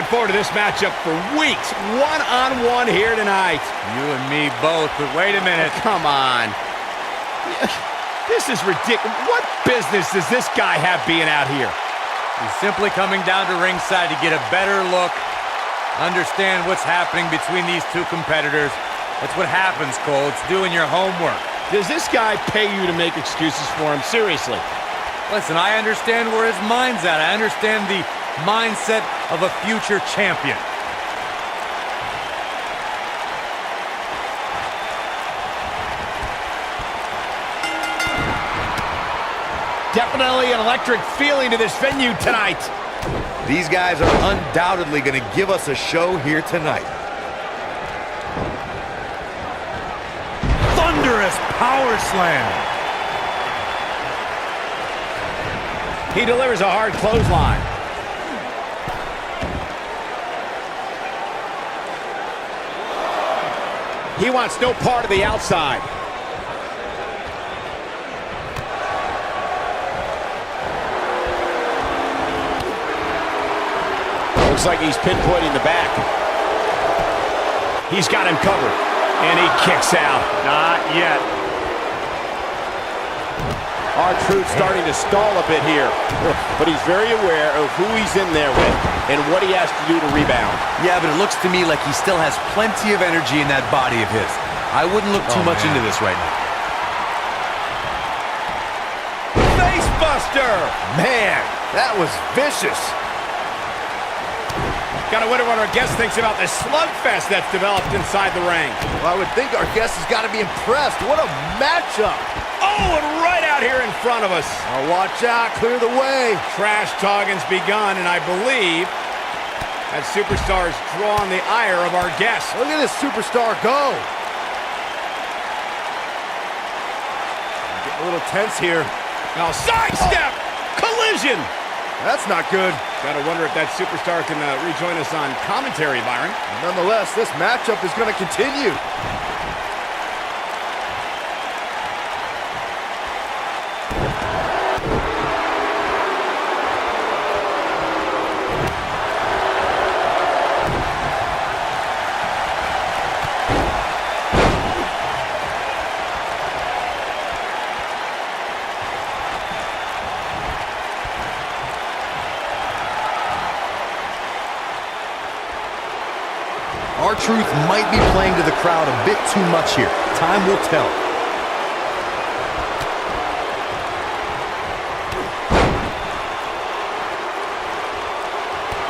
forward to this matchup for weeks. One-on-one here tonight. You and me both, but wait a minute. Oh, come on. This is ridiculous. What business does this guy have being out here? He's simply coming down to ringside to get a better look, understand what's happening between these two competitors. That's what happens, Cole. It's doing your homework. Does this guy pay you to make excuses for him? Seriously. Listen, I understand where his mind's at. I understand the mindset of a future champion. Definitely an electric feeling to this venue tonight. These guys are undoubtedly going to give us a show here tonight. Thunderous power slam. He delivers a hard clothesline. He wants no part of the outside. Looks like he's pinpointing the back. He's got him covered, and he kicks out. Not yet. R-Truth starting to stall a bit here, but he's very aware of who he's in there with and what he has to do to rebound. Yeah, but it looks to me like he still has plenty of energy in that body of his. I wouldn't look too much into this right now. Face buster! Man, that was vicious. Gotta wonder what our guest thinks about this slugfest that's developed inside the ring. Well, I would think our guest has got to be impressed. What a matchup! Oh, and right out here in front of us. Oh, watch out, clear the way. Trash talking's begun, and I believe that superstar has drawn the ire of our guest. Look at this superstar go. Getting a little tense here. Now, sidestep! Collision! That's not good. Gotta wonder if that superstar can rejoin us on commentary, Byron. Nonetheless, this matchup is going to continue. R-Truth might be playing to the crowd a bit too much here. Time will tell.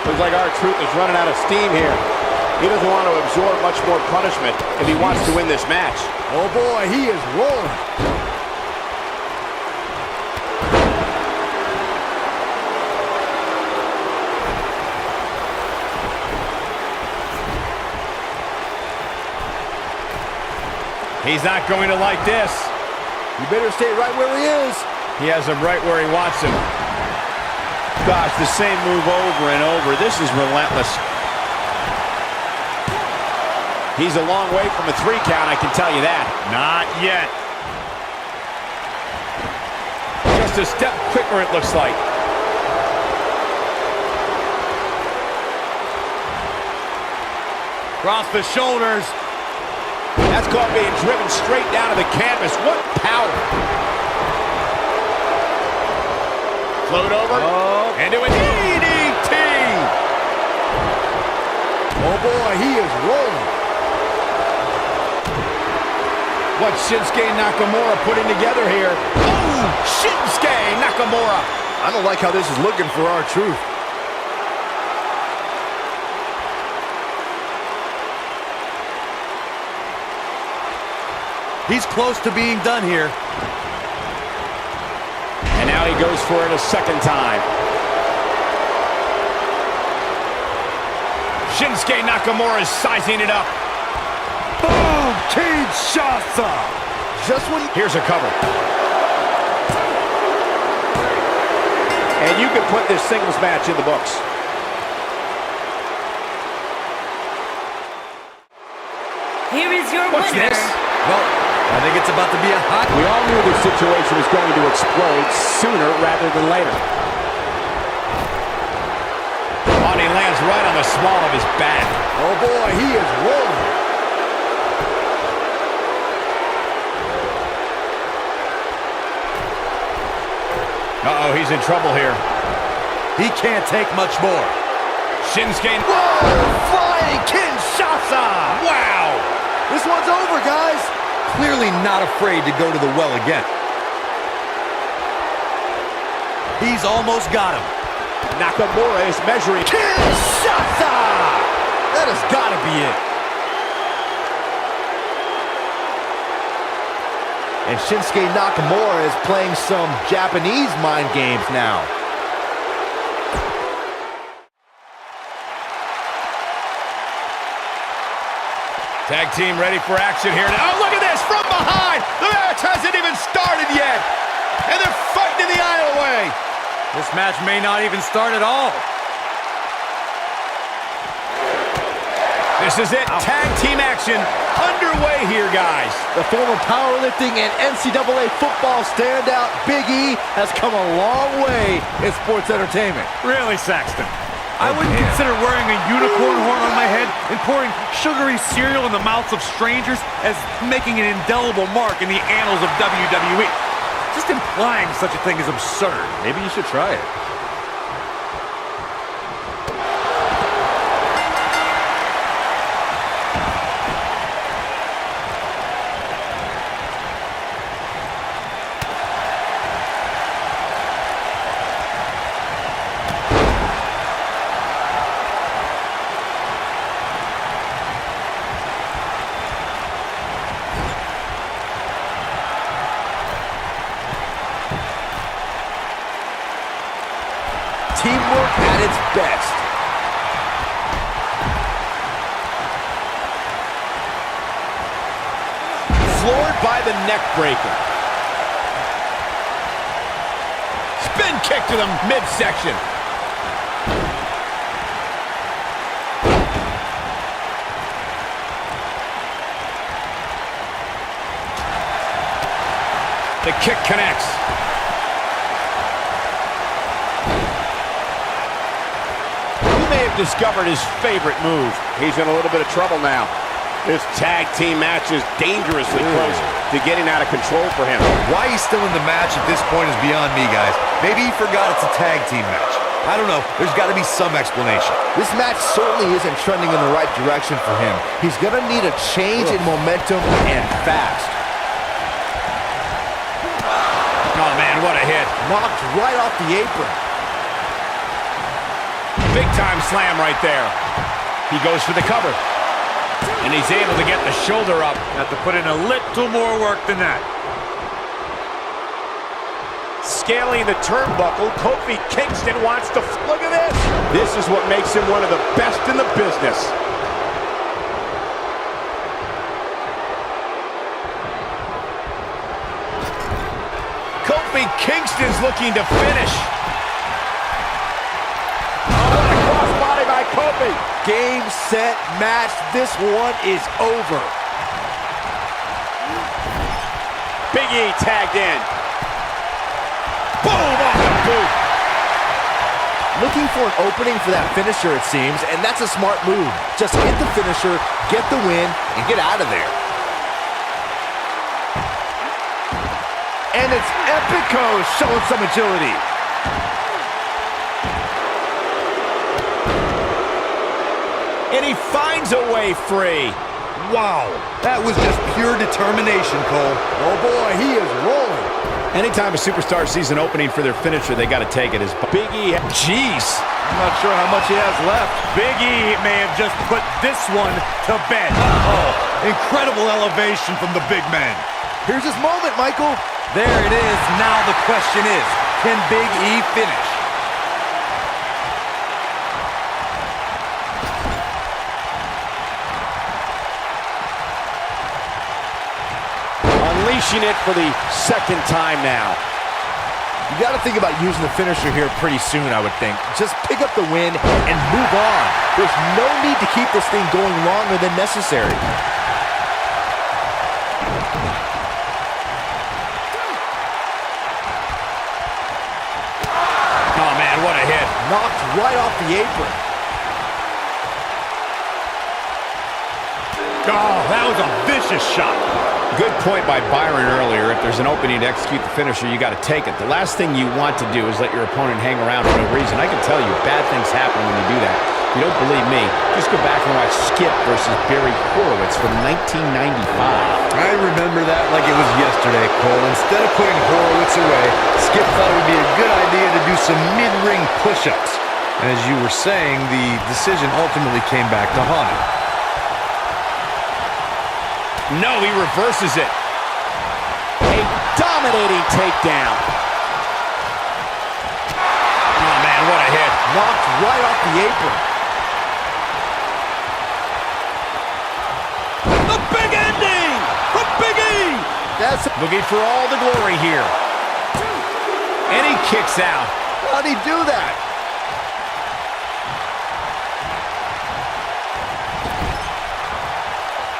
Looks like R-Truth is running out of steam here. He doesn't want to absorb much more punishment if he wants to win this match. Oh boy, he is rolling. He's not going to like this. You better stay right where he is. He has him right where he wants him. Gosh, the same move over and over. This is relentless. He's a long way from a 3 count, I can tell you that. Not yet. Just a step quicker, it looks like. Across the shoulders. That's caught being driven straight down to the canvas. What power. Float over. Into an DDT. Oh boy, he is rolling. What Shinsuke Nakamura putting together here. Oh, Shinsuke Nakamura. I don't like how this is looking for R-Truth. He's close to being done here. And now he goes for it a second time. Shinsuke Nakamura is sizing it up. Boom! Kinshasa! Just when... Here's a cover. And you can put this singles match in the books. Here is your What's winner. this? Well, I think it's about to be a hot... We all knew this situation was going to explode sooner rather than later. Oh, and he lands right on the small of his back. Oh boy, he is rolling. Uh-oh, he's in trouble here. He can't take much more. Shinsuke. Whoa! Flying Kinshasa! Wow! This one's over, guys. Clearly not afraid to go to the well again. He's almost got him. Nakamura is measuring. Kinshasa! That has got to be it. And Shinsuke Nakamura is playing some Japanese mind games now. Tag team ready for action here. Oh, look at this from behind. The match hasn't even started yet. And they're fighting in the aisleway. This match may not even start at all. This is it. Tag team action underway here, guys. The former powerlifting and NCAA football standout, Big E, has come a long way in sports entertainment. Really, Saxton? I wouldn't consider wearing a unicorn horn on my head and pouring sugary cereal in the mouths of strangers as making an indelible mark in the annals of WWE. Just implying such a thing is absurd. Maybe you should try it. Teamwork at its best. Floored by the neck breaker. Spin kick to the midsection. The kick connects. Discovered his favorite move. He's in a little bit of trouble now. This tag team match is dangerously close to getting out of control for him. Why he's still in the match at this point is beyond me, guys. Maybe he forgot it's a tag team match. I don't know. There's got to be some explanation. This match certainly isn't trending in the right direction for him. He's going to need a change in momentum and fast. Oh, man, what a hit. Knocked right off the apron. Big time slam right there. He goes for the cover. And he's able to get the shoulder up. Have to put in a little more work than that. Scaling the turnbuckle, Kofi Kingston wants to... Look at this! This is what makes him one of the best in the business. Kofi Kingston's looking to finish. By Kofi. Game, set, match. This one is over. Big E tagged in. Boom, off the boot. Looking for an opening for that finisher, it seems, and that's a smart move. Just get the finisher, get the win, and get out of there. And it's Epico showing some agility. And he finds a way free. Wow, that was just pure determination, Cole. Oh boy, he is rolling. Anytime a superstar sees an opening for their finisher, they got to take it. As Big E, jeez. I'm not sure how much he has left. Big E may have just put this one to bed. Oh, incredible elevation from the big man. Here's his moment, Michael. There it is. Now the question is, can Big E finish? Unleashing it for the second time now. You got to think about using the finisher here pretty soon, I would think. Just pick up the win and move on. There's no need to keep this thing going longer than necessary. Oh, man, what a hit. Knocked right off the apron. Oh, that was a vicious shot. Good point by Byron earlier. If there's an opening to execute the finisher, you got to take it. The last thing you want to do is let your opponent hang around for no reason. I can tell you, bad things happen when you do that. If you don't believe me, just go back and watch Skip versus Barry Horowitz from 1995. I remember that like it was yesterday, Cole. Instead of putting Horowitz away, Skip thought it would be a good idea to do some mid-ring push-ups. And as you were saying, the decision ultimately came back to haunt him. No, he reverses it. A dominating takedown. Oh, man, what a hit. Knocked right off the apron. The big ending! The biggie! That's Looking for all the glory here. And he kicks out. how'd he do that?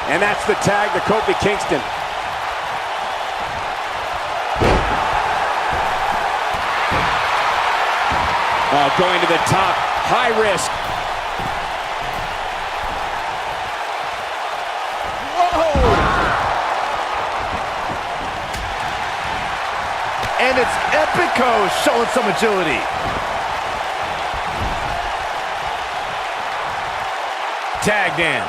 And that's the tag to Kofi Kingston. Going to the top, high risk. Whoa! And it's Epico showing some agility. Tagged in.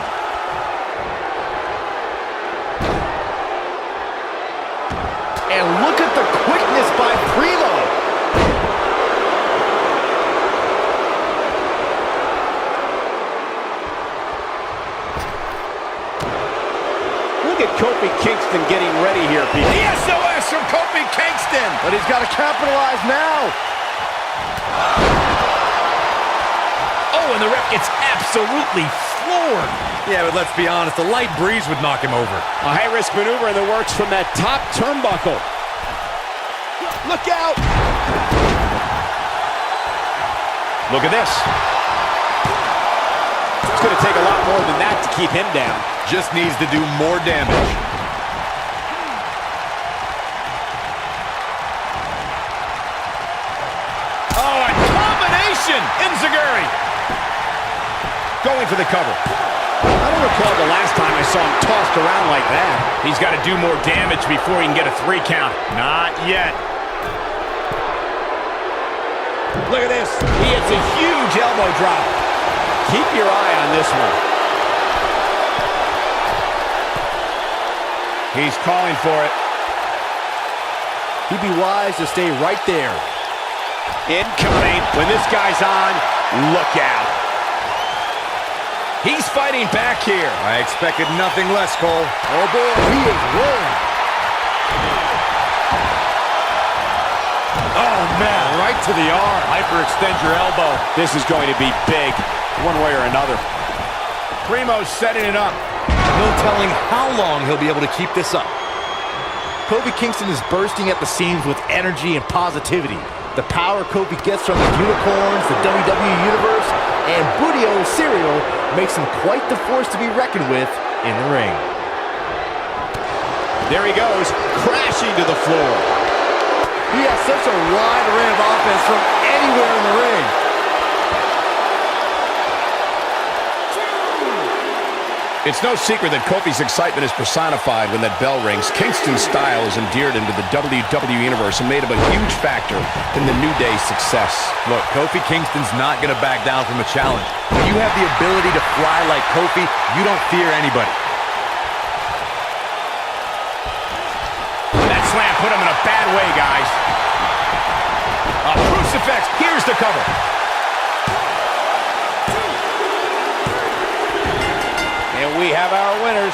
And look at the quickness by Primo. Look at Kofi Kingston getting ready here, people. The SOS from Kofi Kingston. But he's got to capitalize now. Oh, and the ref gets absolutely floored. Yeah, but let's be honest, a light breeze would knock him over. A high-risk maneuver in the works from that top turnbuckle. Look out! Look at this. It's going to take a lot more than that to keep him down. Just needs to do more damage. Oh, a combination! Enziguri going for the cover. I don't recall the last time I saw him tossed around like that. He's got to do more damage before he can get a 3 count. Not yet. Look at this. He hits a huge elbow drop. Keep your eye on this one. He's calling for it. He'd be wise to stay right there. Incoming. When this guy's on, look out. He's fighting back here. I expected nothing less, Cole. Oh boy, he is rolling. Oh, man, right to the arm. Hyperextend your elbow. This is going to be big, one way or another. Primo's setting it up. No telling how long he'll be able to keep this up. Kofi Kingston is bursting at the seams with energy and positivity. The power Kofi gets from the unicorns, the WWE Universe, and Budio cereal makes him quite the force to be reckoned with in the ring. There he goes, crashing to the floor. He has such a wide array of offense from anywhere in the ring. It's no secret that Kofi's excitement is personified when that bell rings. Kingston's style is endeared into the WWE Universe and made him a huge factor in the New Day's success. Look, Kofi Kingston's not going to back down from a challenge. When you have the ability to fly like Kofi, you don't fear anybody. That slam put him in a bad way, guys. A crucifix. Here's the cover. And we have our winners.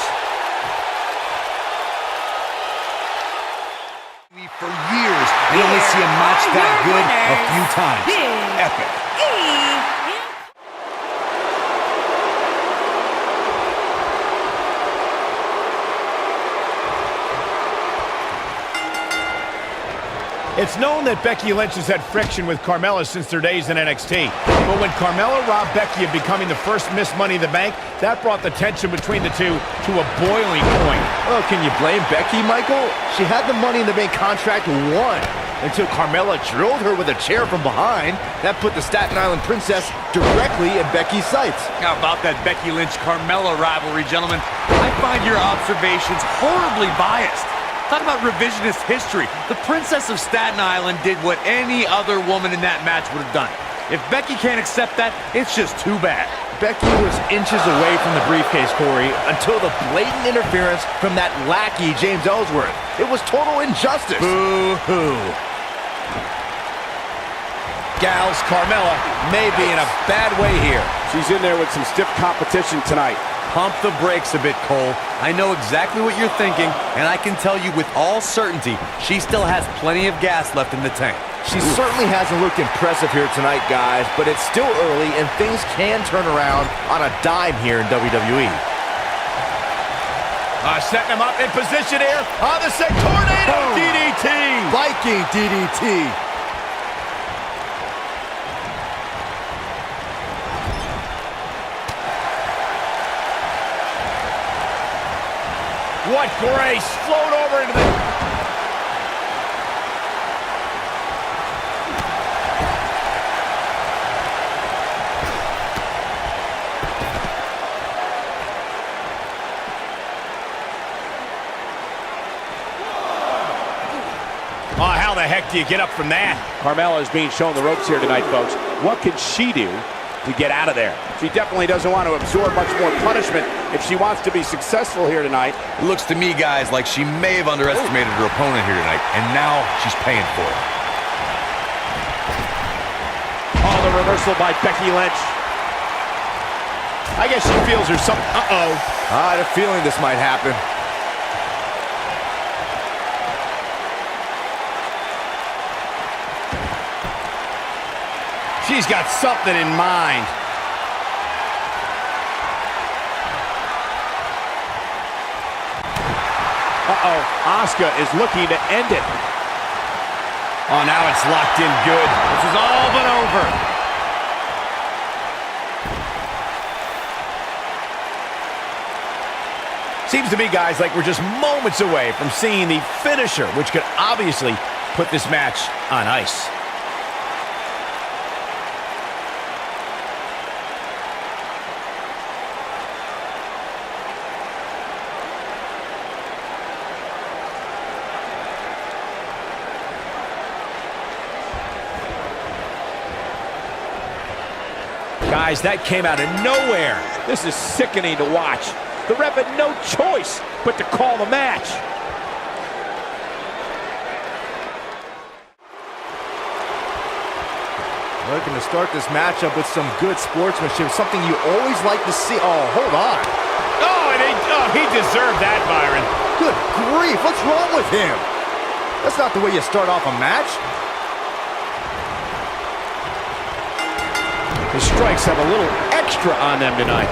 For years, we only see a match that good a few times. Epic. It's known that Becky Lynch has had friction with Carmella since their days in NXT. But when Carmella robbed Becky of becoming the first Miss Money in the Bank, that brought the tension between the two to a boiling point. Well, can you blame Becky, Michael? She had the Money in the Bank contract won. until Carmella drilled her with a chair from behind. That put the Staten Island Princess directly in Becky's sights. How about that Becky Lynch-Carmella rivalry, gentlemen? I find your observations horribly biased. Talk about revisionist history. The Princess of Staten Island did what any other woman in that match would have done. If Becky can't accept that, it's just too bad. Becky was inches away from the briefcase, Corey, until the blatant interference from that lackey, James Ellsworth. It was total injustice. Boo-hoo. Gals, Carmella may be in a bad way here. She's in there with some stiff competition tonight. Pump the brakes a bit, Cole. I know exactly what you're thinking, and I can tell you with all certainty, she still has plenty of gas left in the tank. She certainly hasn't looked impressive here tonight, guys, but it's still early, and things can turn around on a dime here in WWE. Setting him up in position here on the set. Tornado DDT. Viking DDT. What grace. Float over into the... Oh, how the heck do you get up from that? Carmella is being shown the ropes here tonight, folks. What can she do to get out of there? She definitely doesn't want to absorb much more punishment if she wants to be successful here tonight. It looks to me, guys, like she may have underestimated her opponent here tonight, and now she's paying for it. Oh, the reversal by Becky Lynch. I guess she feels there's some... Uh-oh. I had a feeling this might happen. She's got something in mind. Uh-oh, Asuka is looking to end it. Oh, now it's locked in good. This is all but over. Seems to me, guys, like we're just moments away from seeing the finisher, which could obviously put this match on ice. Guys, that came out of nowhere. This is sickening to watch. The ref had no choice but to call the match. Looking to start this matchup with some good sportsmanship, something you always like to see. Oh, hold on. Oh, and he deserved that, Byron. Good grief, what's wrong with him? That's not the way you start off a match. The strikes have a little extra on them tonight.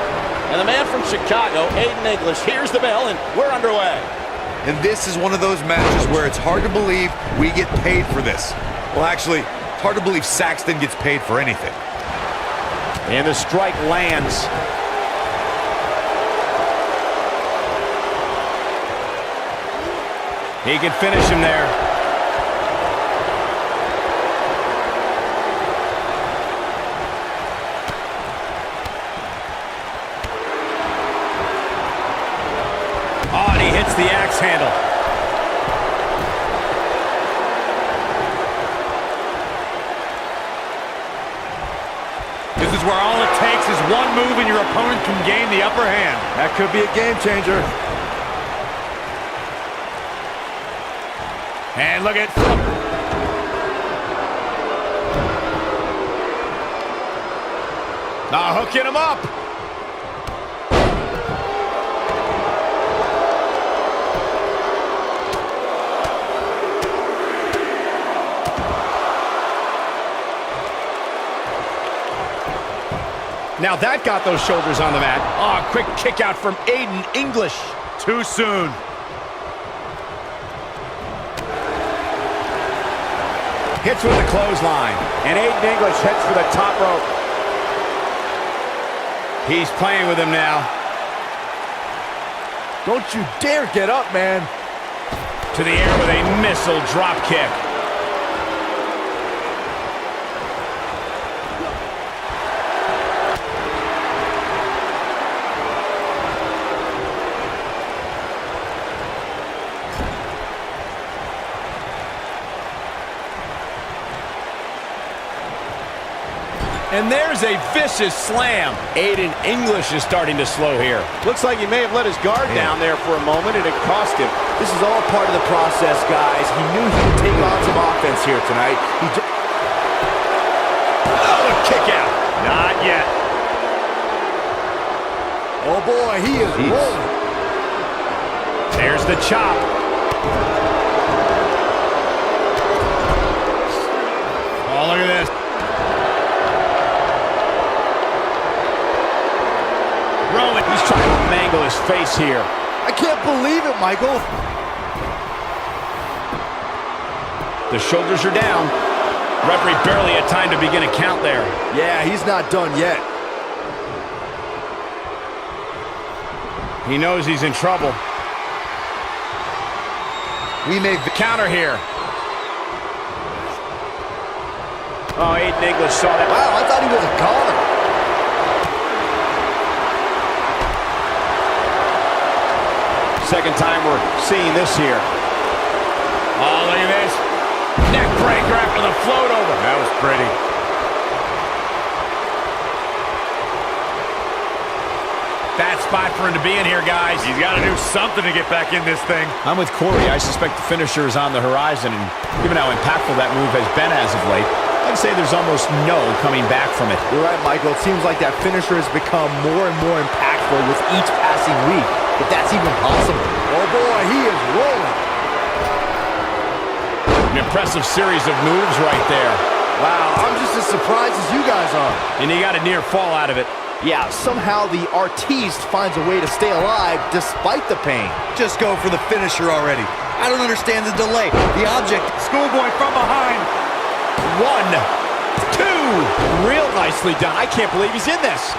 And the man from Chicago, Aiden English, hears the bell, and we're underway. And this is one of those matches where it's hard to believe we get paid for this. Well, actually, it's hard to believe Saxton gets paid for anything. And the strike lands. He can finish him there. Oh, and he hits the axe handle. This is where all it takes is one move and your opponent can gain the upper hand. That could be a game changer. And look at... Now hooking him up. Now that got those shoulders on the mat. Oh, quick kick out from Aiden English. Too soon. Hits with the clothesline. And Aiden English heads for the top rope. He's playing with him now. Don't you dare get up, man. To the air with a missile drop kick. And there's a vicious slam. Aiden English is starting to slow here. Looks like he may have let his guard down there for a moment, and it cost him. This is all part of the process, guys. He knew he would take on some offense here tonight. Oh, a kick out. Not yet. Oh, boy, he is rolling. There's the chop. Oh, look at this. Rowan, he's trying to mangle his face here. I can't believe it, Michael. The shoulders are down. Referee barely had time to begin a count there. Yeah, he's not done yet. He knows he's in trouble. We made The counter here. Oh, Aiden English saw that. Wow, I thought he was a goner. Second time we're seeing this here. Oh, look at this. Neck breaker after the float over. That was pretty. Bad spot for him to be in here, guys. He's got to do something to get back in this thing. I'm with Corey. I suspect the finisher is on the horizon, and given how impactful that move has been as of late, I'd say there's almost no coming back from it. You're right, Michael. It seems like that finisher has become more and more impactful with each passing week, if that's even possible. Oh, boy, he is rolling. An impressive series of moves right there. Wow, I'm just as surprised as you guys are. And he got a near fall out of it. Yeah, somehow the artiste finds a way to stay alive despite the pain. Just go for the finisher already. I don't understand the delay. The object. Schoolboy from behind. 1, 2. Real nicely done. I can't believe he's in this.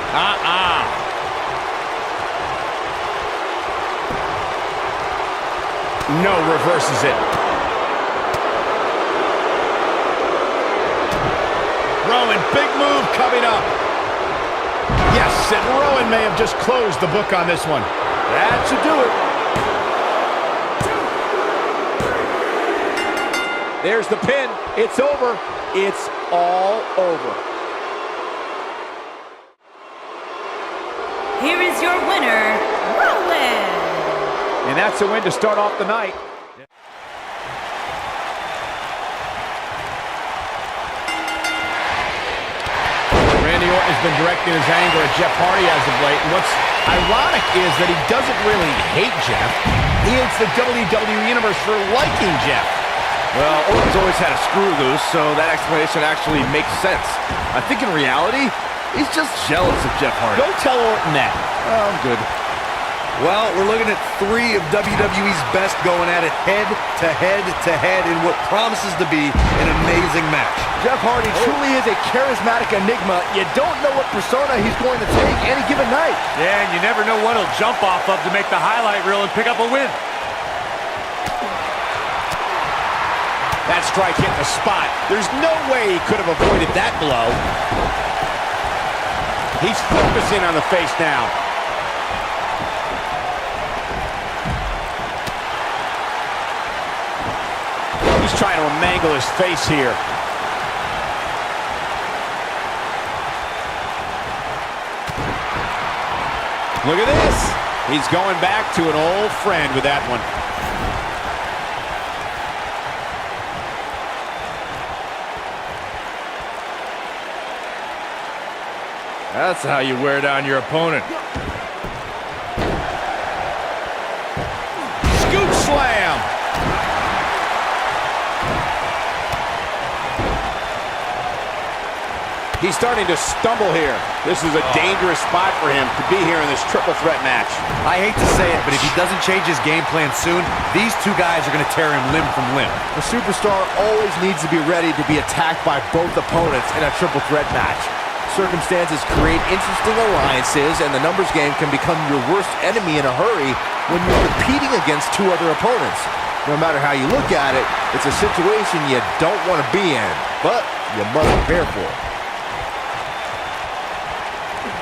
No, reverses it. Rowan, big move coming up. Yes, and Rowan may have just closed the book on this one. That should do it. There's the pin. It's over. It's all over. Here is your winner, Rowan. And that's a win to start off the night. Randy Orton has been directing his anger at Jeff Hardy as of late, and what's ironic is that he doesn't really hate Jeff. He hates the WWE Universe for liking Jeff. Well, Orton's always had a screw loose, so that explanation actually makes sense. I think in reality, he's just jealous of Jeff Hardy. Go tell Orton that. Oh, I'm good. Well, we're looking at 3 of WWE's best going at it head to head in what promises to be an amazing match. Jeff Hardy truly is a charismatic enigma. You don't know what persona he's going to take any given night. Yeah, and you never know what he'll jump off of to make the highlight reel and pick up a win. That strike hit the spot. There's no way he could have avoided that blow. He's focusing on the face now. He's trying to mangle his face here. Look at this. He's going back to an old friend with that one. That's how you wear down your opponent. Scoop slam. He's starting to stumble here. This is a dangerous spot for him to be here in this triple threat match. I hate to say it, but if he doesn't change his game plan soon, these 2 guys are going to tear him limb from limb. The superstar always needs to be ready to be attacked by both opponents in a triple threat match. Circumstances create interesting alliances, and the numbers game can become your worst enemy in a hurry when you're competing against 2 other opponents. No matter how you look at it, it's a situation you don't want to be in, but you must prepare for it.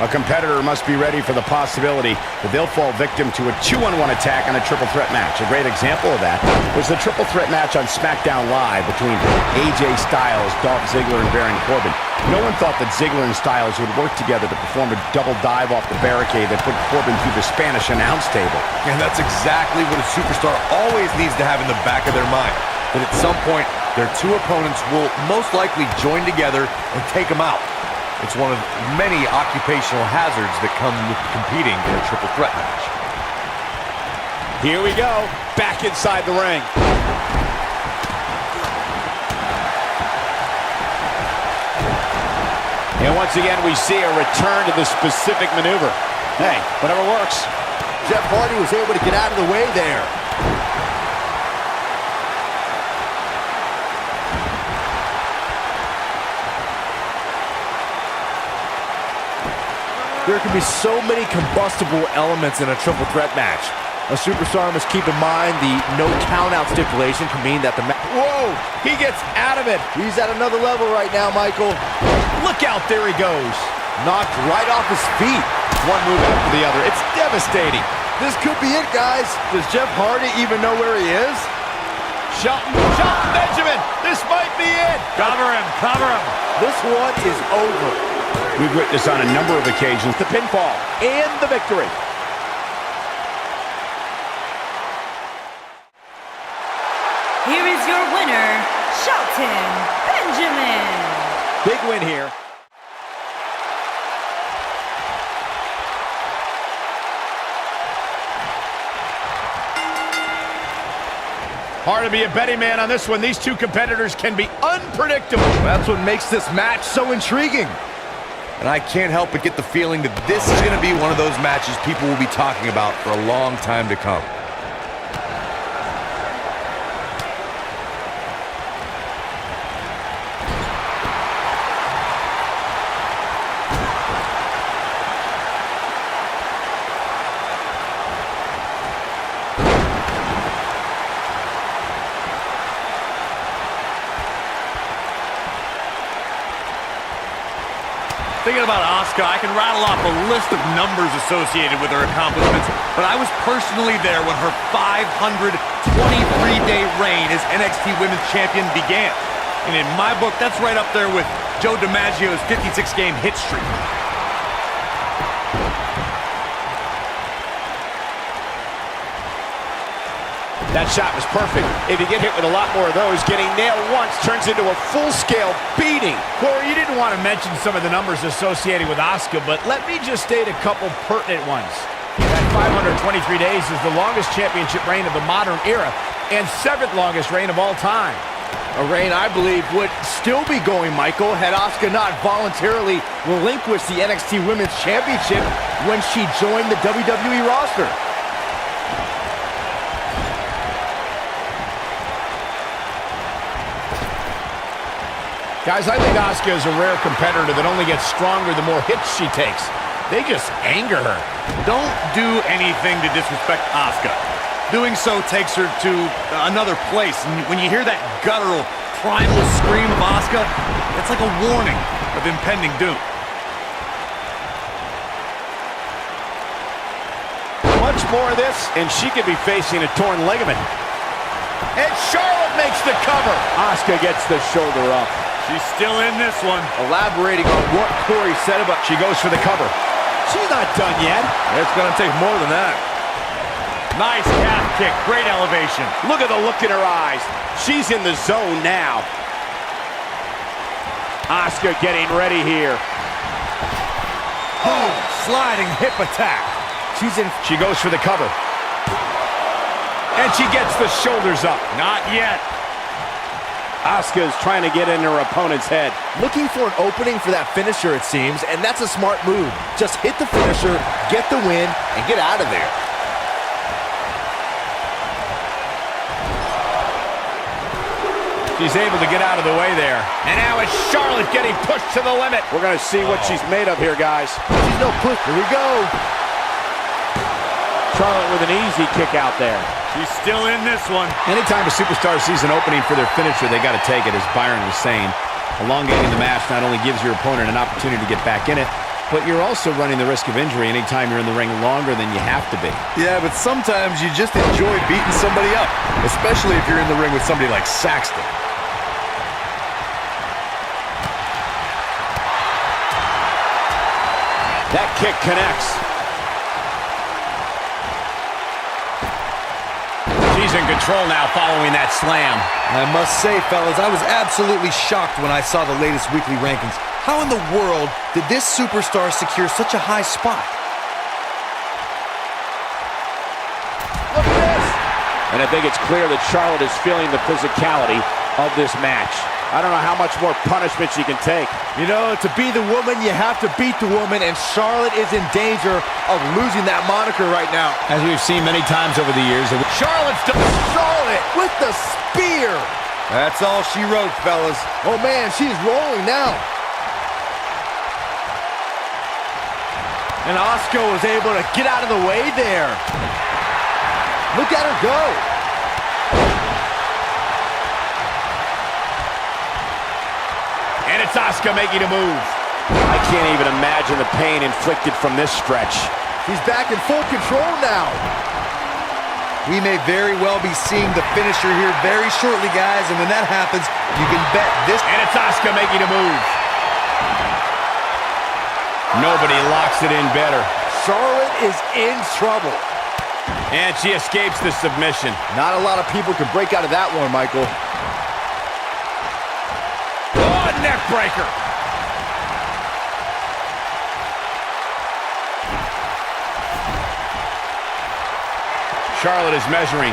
A competitor must be ready for the possibility that they'll fall victim to a 2-on-1 attack in a triple threat match. A great example of that was the triple threat match on Smackdown Live between AJ Styles, Dolph Ziggler, and Baron Corbin. No one thought that Ziggler and Styles would work together to perform a double dive off the barricade that put Corbin through the Spanish announce table. And that's exactly what a superstar always needs to have in the back of their mind. That at some point, their two opponents will most likely join together and take them out. It's one of many occupational hazards that come with competing in a triple threat match. Here we go, back inside the ring. And once again, we see a return to the specific maneuver. Hey, whatever works. Jeff Hardy was able to get out of the way there. There can be so many combustible elements in a triple threat match. A superstar must keep in mind the no count-out stipulation can mean that the match... Whoa! He gets out of it! He's at another level right now, Michael. Look out, there he goes! Knocked right off his feet. One move after the other. It's devastating. This could be it, guys. Does Jeff Hardy even know where he is? Shelton Benjamin! This might be it! Cover him, cover him. This one is over. We've witnessed on a number of occasions The pinfall and the victory. Here is your winner, Shelton Benjamin. Big win here. Hard to be a betting man on this one. These two competitors can be unpredictable. That's what makes this match so intriguing. And I can't help but get the feeling that this is going to be one of those matches people will be talking about for a long time to come. Thinking about Asuka, I can rattle off a list of numbers associated with her accomplishments, but I was personally there when her 523-day reign as NXT Women's Champion began. And in my book, that's right up there with Joe DiMaggio's 56-game hit streak. That shot was perfect. If you get hit with a lot more of those, getting nailed once turns into a full-scale beating. Corey, you didn't want to mention some of the numbers associated with Asuka, but let me just state a couple pertinent ones. That 523 days is the longest championship reign of the modern era and 7th longest reign of all time. A reign I believe would still be going, Michael, had Asuka not voluntarily relinquished the NXT Women's Championship when she joined the WWE roster. Guys, I think Asuka is a rare competitor that only gets stronger the more hits she takes. They just anger her. Don't do anything to disrespect Asuka. Doing so takes her to another place. And when you hear that guttural, primal scream of Asuka, it's like a warning of impending doom. Much more of this, and she could be facing a torn ligament. And Charlotte makes the cover. Asuka gets the shoulder up. She's still in this one. Elaborating on what Corey said about... She goes for the cover. She's not done yet. It's going to take more than that. Nice calf kick, great elevation. Look at the look in her eyes. She's in the zone now. Asuka getting ready here. Boom, sliding hip attack. She goes for the cover. And she gets the shoulders up. Not yet. Asuka's trying to get in her opponent's head. Looking for an opening for that finisher, it seems, and that's a smart move. Just hit the finisher, get the win, and get out of there. She's able to get out of the way there. And now it's Charlotte getting pushed to the limit. We're going to see what she's made of here, guys. She's no push. Here we go. Charlotte with an easy kick out there. She's still in this one. Anytime a superstar sees an opening for their finisher, they got to take it, as Byron was saying. Elongating the match not only gives your opponent an opportunity to get back in it, But you're also running the risk of injury anytime you're in the ring longer than you have to be. Yeah, but sometimes you just enjoy beating somebody up, especially if you're in the ring with somebody like Saxton. That kick connects. She's in control now following that slam. I must say, fellas, I was absolutely shocked when I saw the latest weekly rankings. How in the world did this superstar secure such a high spot? Look at this! And I think it's clear that Charlotte is feeling the physicality of this match. I don't know how much more punishment she can take. You know, to be the woman, you have to beat the woman, and Charlotte is in danger of losing that moniker right now. As we've seen many times over the years, Charlotte's done. Charlotte with the spear. That's all she wrote, fellas. Oh, man, she's rolling now. And Asuka was able to get out of the way there. Look at her go. and it's Asuka making a move. I can't even imagine the pain inflicted from this stretch. He's back in full control now. We may very well be seeing the finisher here very shortly, guys, and when that happens, you can bet this... And it's Asuka making a move. Nobody locks it in better. Charlotte is in trouble. And she escapes the submission. Not a lot of people can break out of that one, Michael. Oh, neck breaker. Charlotte is measuring.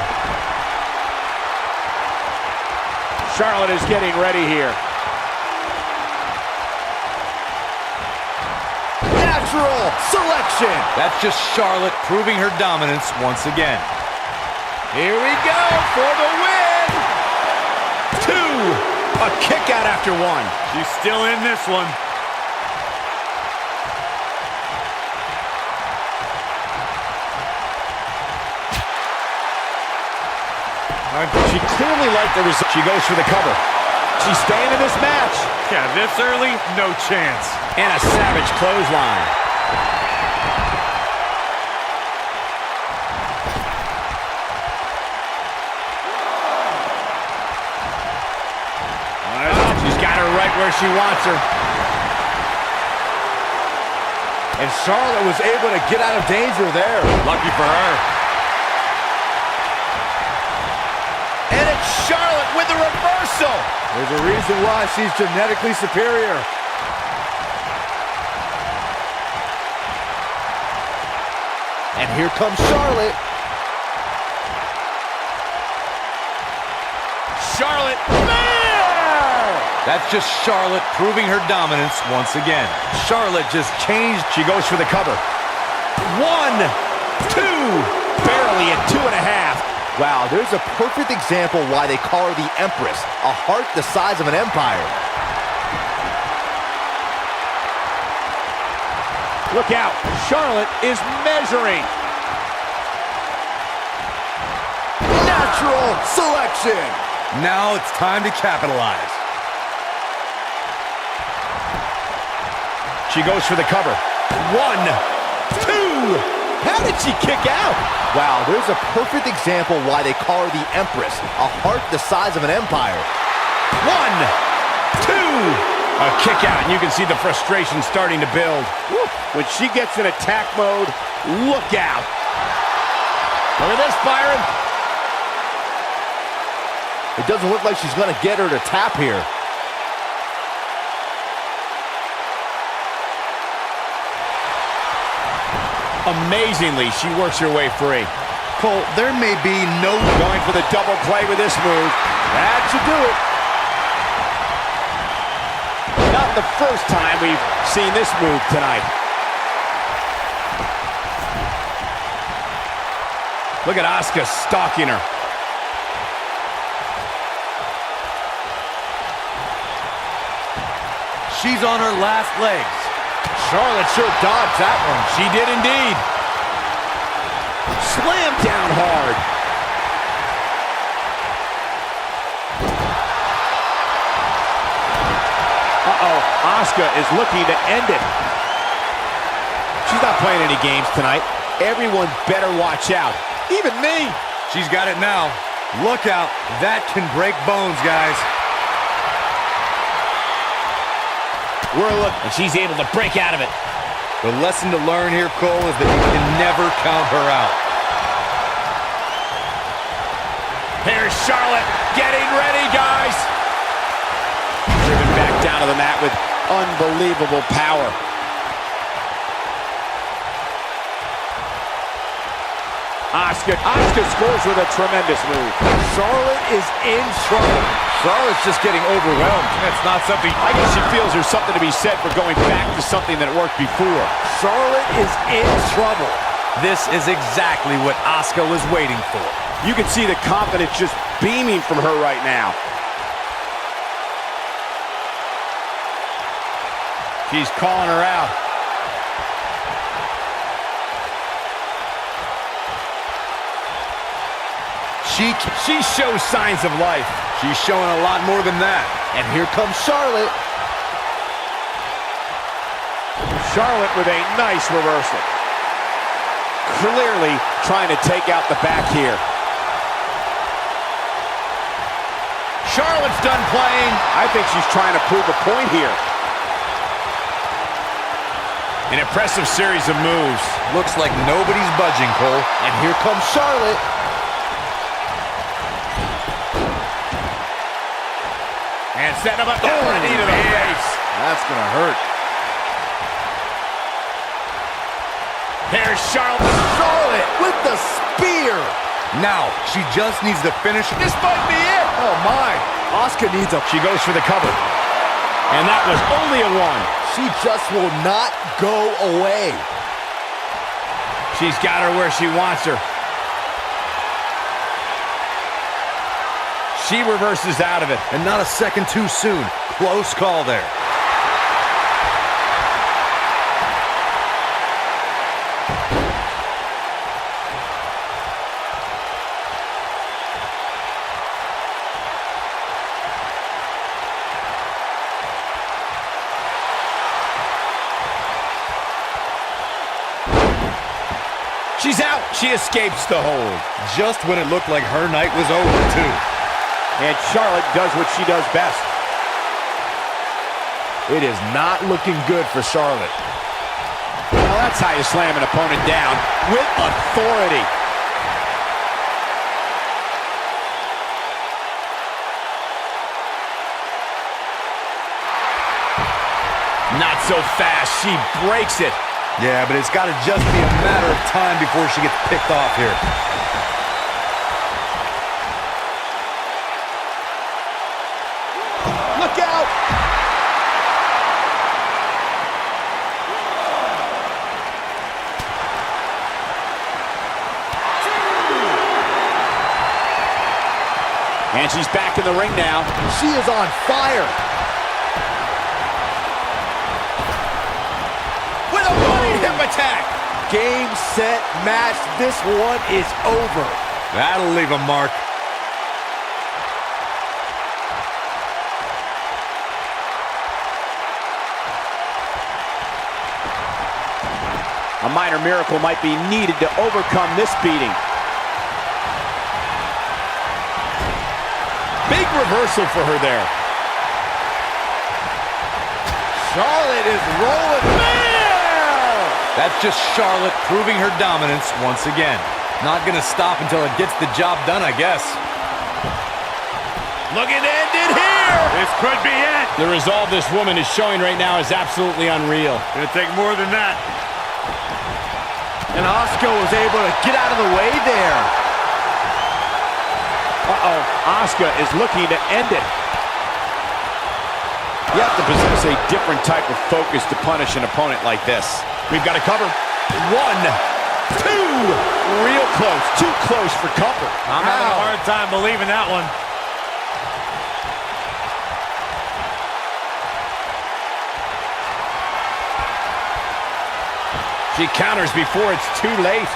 Charlotte is getting ready here. Natural selection. That's just Charlotte proving her dominance once again. Here we go for the win. 2. A kick out after 1. She's still in this one. She clearly liked the result. She goes for the cover. She's staying in this match. Yeah, this early, no chance. And a savage clothesline. She's got her right where she wants her. And Charlotte was able to get out of danger there. Lucky for her. And it's Charlotte with the reversal. There's a reason why she's genetically superior. And here comes Charlotte. Charlotte, there! That's just Charlotte proving her dominance once again. Charlotte just changed. She goes for the cover. 1, 2, barely at 2.5. Wow, there's a perfect example why they call her the Empress, a heart the size of an empire. Look out, Charlotte is measuring. Natural selection. Now it's time to capitalize. She goes for the cover. 1, 2. How did she kick out? Wow, there's a perfect example why they call her the Empress, a heart the size of an empire. 1, 2. A kick out, and you can see the frustration starting to build. When she gets in attack mode, look out. Look at this, Byron. It doesn't look like she's going to get her to tap here. Amazingly, she works her way free. Cole, there may be no... Going for the double play with this move. That should do it. Not the first time we've seen this move tonight. Look at Asuka stalking her. She's on her last legs. Charlotte sure dodged that one. She did indeed. Slam down hard. Uh-oh, Asuka is looking to end it. playing any games tonight. Everyone better watch out. Even me. She's got it now. Look out. That can break bones, guys. And she's able to break out of it. The lesson to learn here, Cole, is that you can never count her out. Here's Charlotte getting ready, guys. Driven back down to the mat with unbelievable power. Asuka scores with a tremendous move. Charlotte is in trouble. Charlotte's just getting overwhelmed. That's not something... I guess she feels there's something to be said for going back to something that worked before. Charlotte is in trouble. This is exactly what Asuka was waiting for. You can see the confidence just beaming from her right now. She's calling her out. She shows signs of life. She's showing a lot more than that. And here comes Charlotte. Charlotte with a nice reversal. Clearly trying to take out the back here. Charlotte's done playing. I think she's trying to prove a point here. An impressive series of moves. Looks like nobody's budging, Cole. And here comes Charlotte. And setting him up there for a knee to the face. That's going to hurt. Here's Charlotte. Charlotte with the spear. Now, she just needs to finish. This might be it. Oh, my. Asuka needs a... She goes for the cover. And that was only a one. She just will not go away. She's got her where she wants her. She reverses out of it. And not a second too soon. Close call there. She's out. She escapes the hold. Just when it looked like her night was over, too. And Charlotte does what she does best. It is not looking good for Charlotte. Well, that's how you slam an opponent down, with authority. Not so fast. She breaks it. Yeah, but it's got to just be a matter of time before she gets picked off here. Look out! And she's back in the ring now. She is on fire. With a running hip attack. Game, set, match. This one is over. That'll leave a mark. A minor miracle might be needed to overcome this beating. Big reversal for her there. Charlotte is rolling. Bam! That's just Charlotte proving her dominance once again. Not going to stop until it gets the job done, I guess. Looking to end it here. This could be it. The resolve this woman is showing right now is absolutely unreal. Gonna take more than that. And Asuka was able to get out of the way there. Uh-oh, Asuka is looking to end it. You have to possess a different type of focus to punish an opponent like this. We've got to cover. 1, 2. Real close. Too close for comfort. I'm having a hard time believing that one. She counters before it's too late.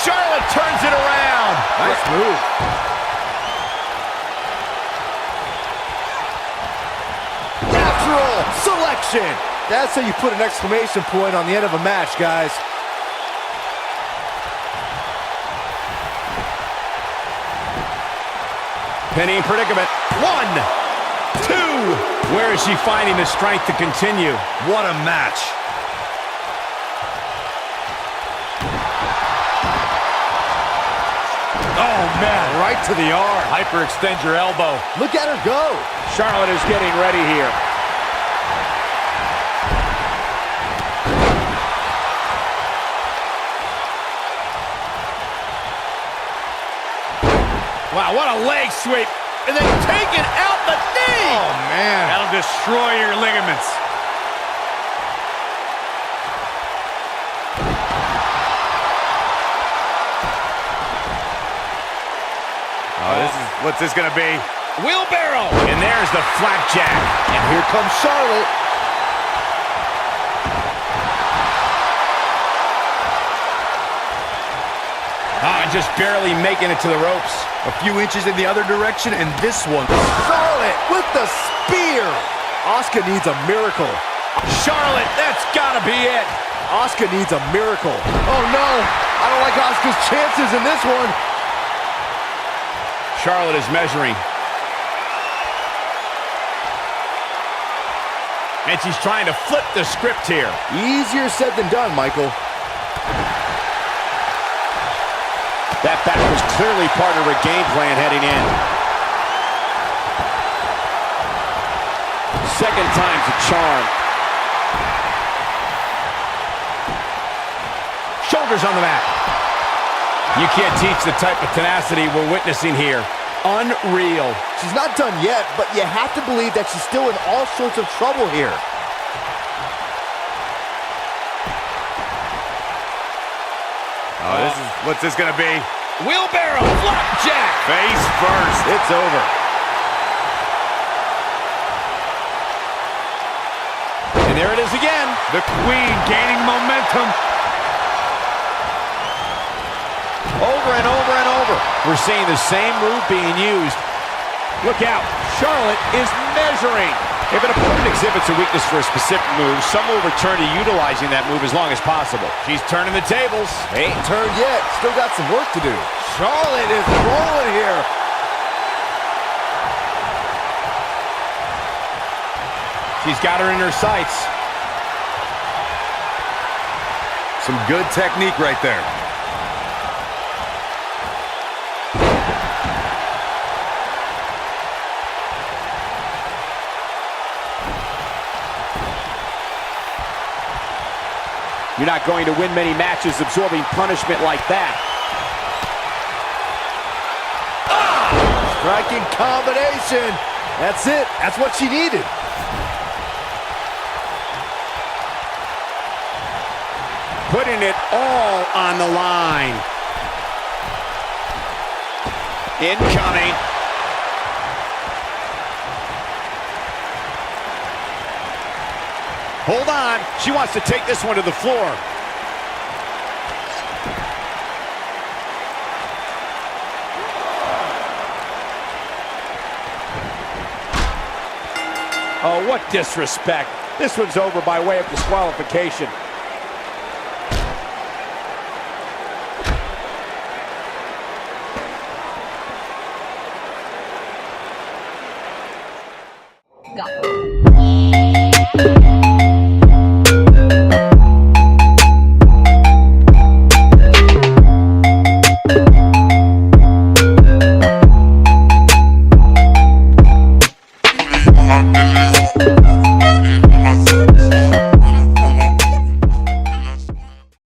Charlotte turns it around. Nice move. Natural selection. That's how you put an exclamation point on the end of a match, guys. Penny in predicament. 1, 2. Where is she finding the strength to continue? What a match. Oh, man. Right to the arm. Hyperextend your elbow. Look at her go. Charlotte is getting ready here. Wow, what a leg sweep. And then taking out the knee. Oh, man. That'll destroy your ligaments. What's this gonna be? Wheelbarrow. And there's the flapjack. And here comes Charlotte. Just barely making it to the ropes. A few inches in the other direction, and this one. Charlotte with the spear. Asuka needs a miracle. Charlotte, that's gotta be it. Asuka needs a miracle. Oh no, I don't like Asuka's chances in this one. Charlotte is measuring. And she's trying to flip the script here. Easier said than done, Michael. That back was clearly part of her game plan heading in. Second time's a charm. Shoulders on the mat. You can't teach the type of tenacity we're witnessing here. Unreal. She's not done yet, but you have to believe that she's still in all sorts of trouble here. What's this gonna be? Wheelbarrow, flapjack. Face first. It's over. And there it is again. The Queen gaining momentum. Over and over and over. We're seeing the same move being used. Look out. Charlotte is measuring. If an opponent exhibits a weakness for a specific move, some will return to utilizing that move as long as possible. She's turning the tables. Ain't turned yet. Still got some work to do. Charlotte is rolling here. She's got her in her sights. Some good technique right there. You're not going to win many matches absorbing punishment like that. Striking combination. That's it. That's what she needed. Putting it all on the line. Incoming. Hold on. She wants to take this one to the floor. Oh, what disrespect. This one's over by way of disqualification. Go.